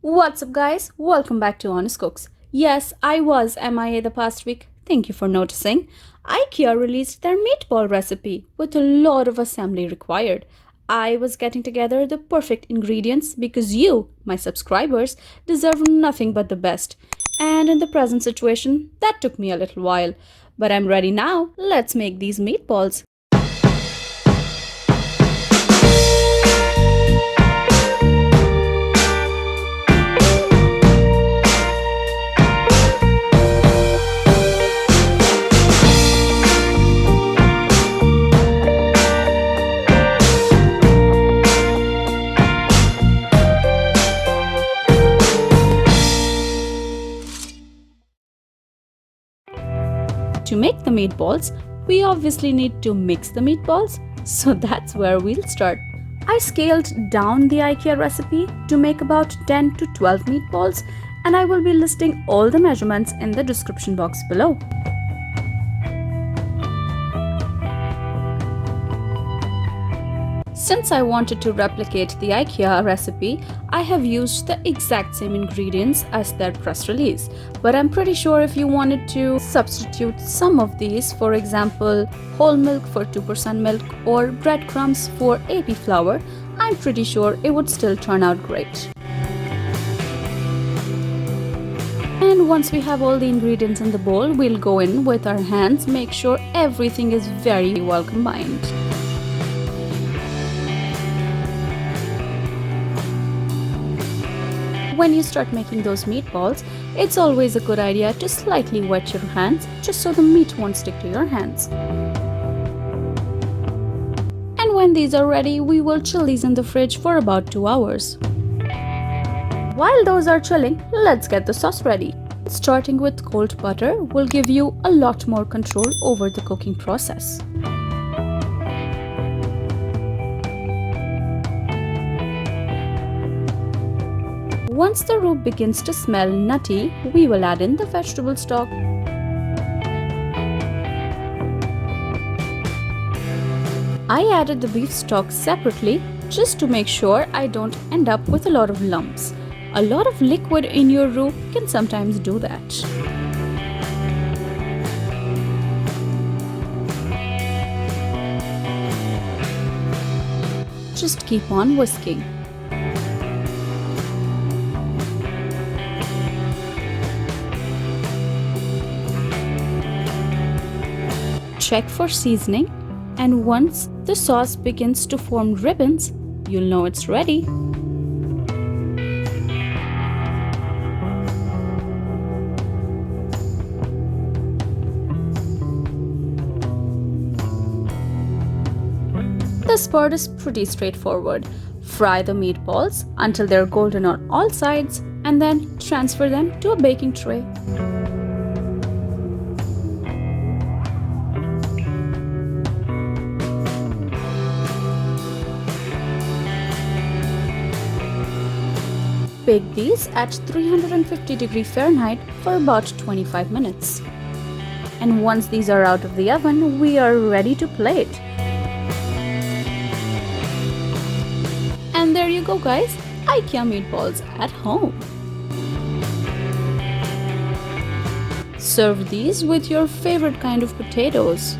What's up, guys? Welcome back to Honest Cooks. Yes, I was MIA the past week. Thank you for noticing. IKEA released their meatball recipe with a lot of assembly required. I was getting together the perfect ingredients because you, my subscribers, deserve nothing but the best. And in the present situation, that took me a little while. But I'm ready now. Let's make these meatballs. To make the meatballs, we obviously need to mix the meatballs, so that's where we'll start. I scaled down the IKEA recipe to make about 10 to 12 meatballs, and I will be listing all the measurements in the description box below. Since I wanted to replicate the IKEA recipe, I have used the exact same ingredients as their press release. But I'm pretty sure if you wanted to substitute some of these, for example, whole milk for 2% milk or breadcrumbs for AP flour, I'm pretty sure it would still turn out great. And once we have all the ingredients in the bowl, we'll go in with our hands, make sure everything is very well combined. When you start making those meatballs, it's always a good idea to slightly wet your hands just so the meat won't stick to your hands. And when these are ready, we will chill these in the fridge for about 2 hours. While those are chilling, let's get the sauce ready. Starting with cold butter will give you a lot more control over the cooking process. Once the roux begins to smell nutty, we will add in the vegetable stock. I added the beef stock separately just to make sure I don't end up with a lot of lumps. A lot of liquid in your roux can sometimes do that. Just keep on whisking. Check for seasoning, and once the sauce begins to form ribbons, you'll know it's ready. This part is pretty straightforward. Fry the meatballs until they're golden on all sides, and then transfer them to a baking tray. Bake these at 350 degrees Fahrenheit for about 25 minutes. And once these are out of the oven, we are ready to plate. And there you go, guys, IKEA meatballs at home. Serve these with your favorite kind of potatoes.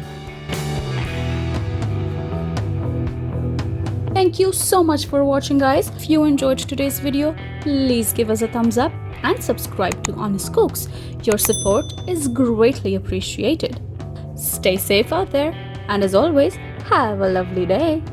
Thank you so much for watching, guys. If you enjoyed today's video, please give us a thumbs up and subscribe to Honest Cooks. Your support is greatly appreciated. Stay safe out there, and as always, have a lovely day.